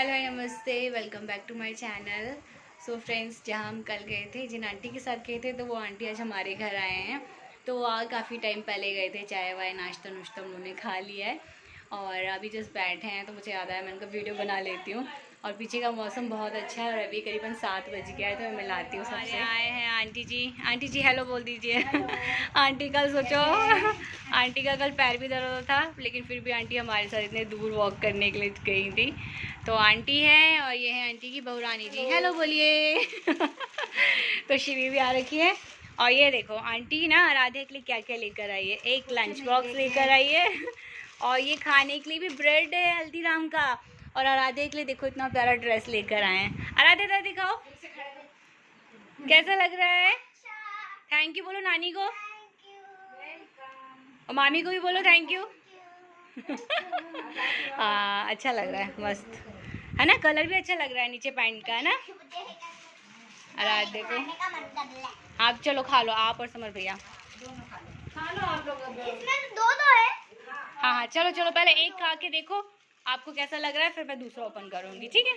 Hello नमस्ते, welcome back to my channel. So friends, जहाँ हम कल गए थे, जिन आंटी के साथ गए थे, तो वो आंटी आज हमारे घर आए हैं। तो काफ़ी टाइम पहले गए थे, चाय वाय नाश्ता नुश्ता उन्होंने खा लिया है और अभी जस्ट बैठे हैं। तो मुझे याद आया मैंने कहा वीडियो बना लेती हूँ। और पीछे का मौसम बहुत अच्छा है और अभी करीबन 7 बज गया है, तो मैं मिलाती हूँ सबसे। आए हैं आंटी जी। आंटी जी हेलो बोल दीजिए। आंटी कल सोचो, आंटी का कल पैर भी दर्द था, लेकिन फिर भी आंटी हमारे साथ इतने दूर वॉक करने के लिए गई थी। तो आंटी है और ये है आंटी की बहू रानी जी। हेलो बोलिए। तो शिवी भी आ रखी है। और ये देखो आंटी ना राधे के लिए क्या क्या लेकर आई है। एक लंच बॉक्स लेकर आई है और ये खाने के लिए भी ब्रेड है हल्दीराम का। और आराध्या के लिए देखो इतना प्यारा ड्रेस लेकर आए हैं। आराध्या दिखाओ कैसा लग रहा है। थैंक यू बोलो नानी को और मामी को भी बोलो थैंक यू। अच्छा लग रहा है, मस्त है ना। कलर भी अच्छा लग रहा है नीचे पैंट का, है ना। आराध्या को आप चलो खा लो, आप और समर भैया खा लो आप लोग। इसमें दो है। हाँ हाँ चलो चलो, पहले एक खा के देखो आपको कैसा लग रहा है, फिर मैं दूसरा ओपन करूँगी, ठीक है।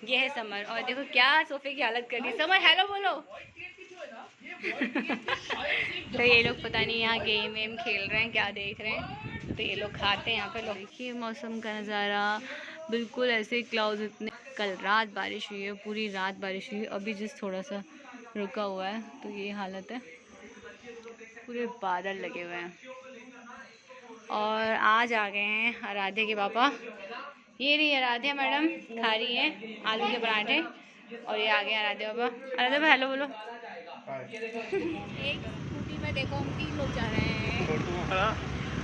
ये है समर और देखो क्या सोफे की हालत कर दी। समर हेलो बोलो। तो ये लोग पता नहीं यहाँ गेम वेम खेल रहे हैं, क्या देख रहे हैं। तो ये लोग खाते हैं यहाँ पे। लोग देखिए मौसम का नज़ारा, बिल्कुल ऐसे क्लाउड इतने। कल रात बारिश हुई है, पूरी रात बारिश हुई है, अभी जिस थोड़ा सा रुका हुआ है। तो ये हालत है, पूरे बादल लगे हुए हैं। और आज आ गए हैं आराध्या के पापा। ये रही आराध्या मैडम खा रही है आलू के पराठे। और ये आ गए आराध्या पापा। आराध्या पापा हेलो बोलो। एक स्कूटी में देखो हम 3 लोग जा रहे हैं।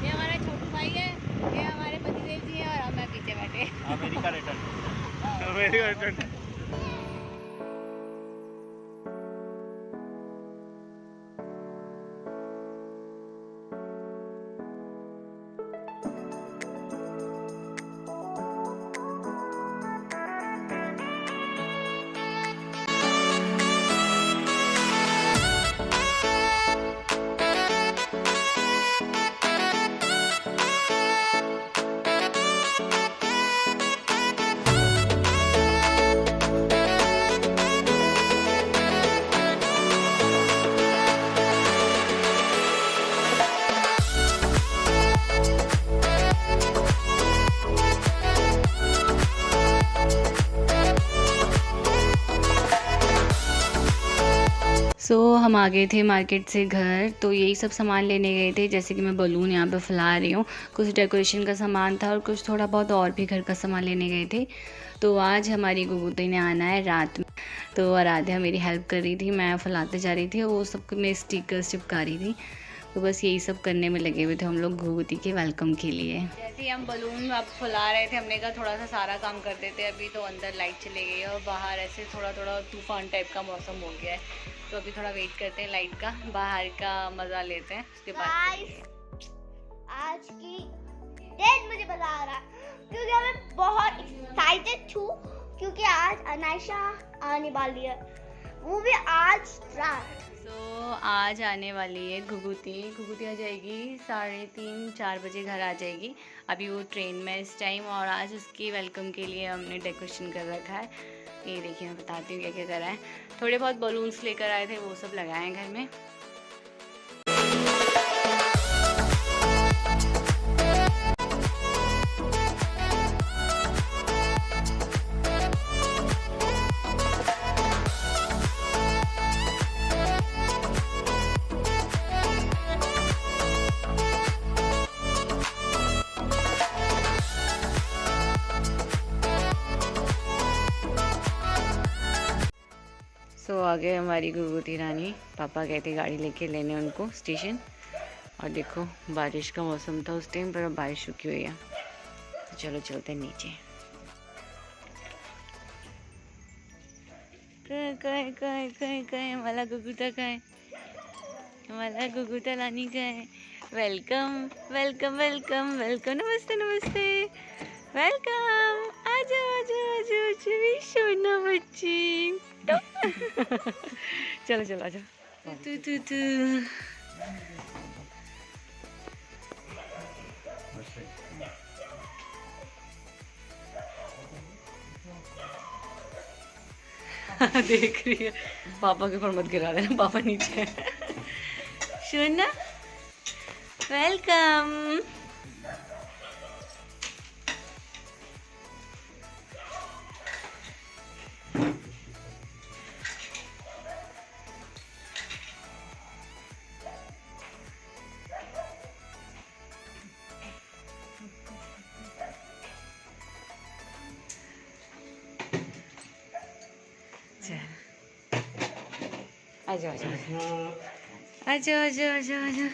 ये हमारा छोटू भाई है, ये हमारे पतिदेव जी हैं और हम पीछे बैठे। America return. हम आ गए थे मार्केट से घर। तो यही सब सामान लेने गए थे, जैसे कि मैं बलून यहाँ पे फैला रही हूँ। कुछ डेकोरेशन का सामान था और कुछ थोड़ा बहुत और भी घर का सामान लेने गए थे। तो आज हमारी गुगुती ने आना है रात में। तो आराध्या मेरी हेल्प कर रही थी, मैं फैलाते जा रही थी, वो सब मैं स्टिकर्स चिपका रही थी। तो बस यही सब करने में लगे हुए थे हम लोग घुघुती के वेलकम के लिए। जैसे ही हम बलून अब फुला रहे थे, हमने कहा थोड़ा सा सारा काम कर देते। अभी तो अंदर लाइट चली गई है और बाहर ऐसे थोड़ा थोड़ा तूफान टाइप का मौसम हो गया है। तो अभी थोड़ा वेट करते हैं लाइट का, बाहर का मज़ा लेते हैं, उसके बाद आज की डेट मुझे बता रहा क्योंकि मैं बहुत एक्साइटेड हूँ, क्योंकि आज अनायशा आने वाली है, वो भी आज रात। तो आज आने वाली है घुघुती आ जाएगी 3:30-4 बजे घर आ जाएगी। अभी वो ट्रेन में इस टाइम। और आज उसकी वेलकम के लिए हमने डेकोरेशन कर रखा है। ये देखिए मैं बताती हूँ क्या क्या करा है। थोड़े बहुत बलून्स लेकर आए थे, वो सब लगाए हैं घर में। तो आ गए हमारी गुगुती रानी। पापा गए थे गाड़ी लेके लेने उनको स्टेशन। और देखो बारिश का मौसम था उस टाइम पर, अब बारिश रुकी हुई है। तो चलो चलते नीचे। कहे हमारा गुगुता कहे, हमारा गुगुता रानी कहे। वेलकम वेलकम वेलकम वेलकम, नमस्ते नमस्ते, वेलकम। आजा आजा आजा आजा सोना बच्ची। चलो चलो आजा। तू देख रही है। पापा के ऊपर मत गिरा देना, पापा नीचे है। सुन, वेलकम। आजा आजा आजा आजा आजा आजा।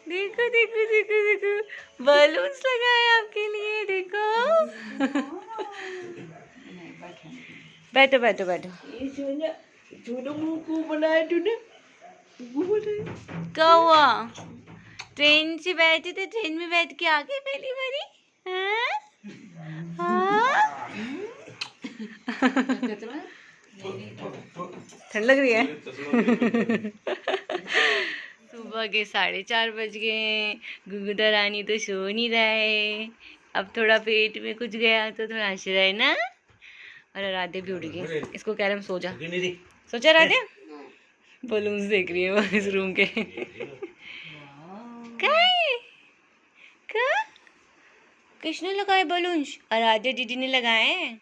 देखो देखो देखो देखो, बलून्स लगाए आपके लिए, देखो। बैठो बैठो बैठो। क्या हुआ? ट्रेन से बैठे थे, ट्रेन में बैठ के आ गए पहली बारी? हाँ? हाँ? ठंड लग रही है? सुबह के 4:30 बज गए हैं। गुगुदा रानी तो सो नहीं रहा है। अब थोड़ा पेट में कुछ गया तो थोड़ा हंस रहा है ना। और आराध्य भी उठ गई। इसको कह रहे हम सो जा। सोचा आराध्य? बलून्स देख रही है वो इस रूम के। क्या है? क्या? किसने लगाए बलून्स? आराध्य दीदी ने लगाए हैं,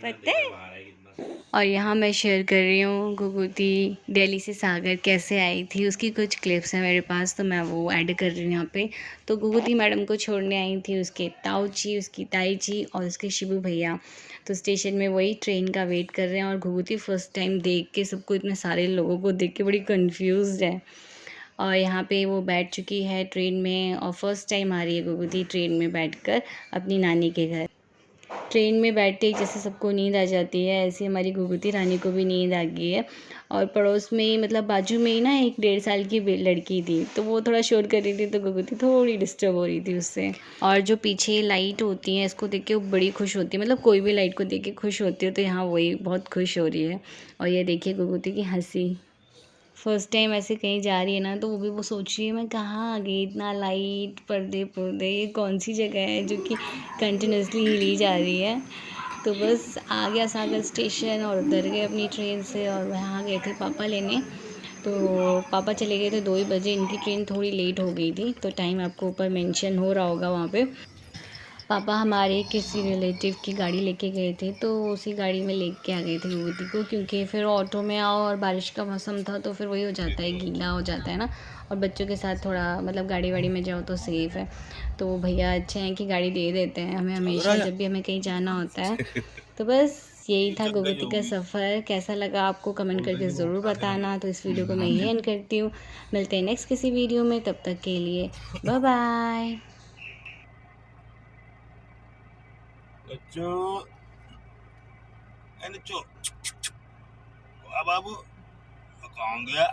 पता है? और यहाँ मैं शेयर कर रही हूँ गुगुती दिल्ली से सागर कैसे आई थी, उसकी कुछ क्लिप्स हैं मेरे पास, तो मैं वो ऐड कर रही हूँ यहाँ पे। तो गुगुती मैडम को छोड़ने आई थी उसके ताऊ जी, उसकी ताई जी और उसके शिबू भैया। तो स्टेशन में वही ट्रेन का वेट कर रहे हैं और गुगुती फर्स्ट टाइम देख के सबको, इतने सारे लोगों को देख के बड़ी कन्फ्यूज़ है। और यहाँ पे वो बैठ चुकी है ट्रेन में और फर्स्ट टाइम आ रही है गुगुती ट्रेन में बैठकर अपनी नानी के घर। ट्रेन में बैठते ही जैसे सबको नींद आ जाती है, ऐसे हमारी गुगुती रानी को भी नींद आ गई है। और पड़ोस में ही, मतलब बाजू में ही ना, एक 1.5 साल की लड़की थी, तो वो थोड़ा शोर कर रही थी, तो गुगुती थोड़ी डिस्टर्ब हो रही थी उससे। और जो पीछे लाइट होती है, इसको देख के वो बड़ी खुश होती है, मतलब कोई भी लाइट को देख के खुश होती है, तो यहाँ वही बहुत खुश हो रही है। और ये देखिए गुगुती की हंसी। फर्स्ट टाइम ऐसे कहीं जा रही है ना, तो वो भी वो सोच रही है मैं कहाँ आ गई, इतना लाइट, पर्दे पर्दे, ये कौन सी जगह है जो कि कंटिन्यूसली हिली जा रही है। तो बस आ गया सागर स्टेशन और उतर गए अपनी ट्रेन से। और वहाँ गए थे पापा लेने, तो पापा चले गए थे 2 ही बजे। इनकी ट्रेन थोड़ी लेट हो गई थी, तो टाइम आपको ऊपर मेंशन हो रहा होगा वहाँ पे। पापा हमारे किसी रिलेटिव की गाड़ी लेके गए थे, तो उसी गाड़ी में लेके आ गए थे गुगुती को, क्योंकि फिर ऑटो में आओ और बारिश का मौसम था, तो फिर वही हो जाता है, गीला हो जाता है ना। और बच्चों के साथ थोड़ा, मतलब गाड़ी वाड़ी में जाओ तो सेफ़ है। तो भैया अच्छे हैं कि गाड़ी दे देते हैं हमें हमेशा, जब भी हमें कहीं जाना होता है। तो बस यही था गुगुती का सफ़र। कैसा लगा आपको कमेंट करके ज़रूर बताना। तो इस वीडियो को मैं यही एंड करती हूँ। मिलते हैं नेक्स्ट किसी वीडियो में, तब तक के लिए bye bye. Lucu, lucu. Apa bu? Kok enggak?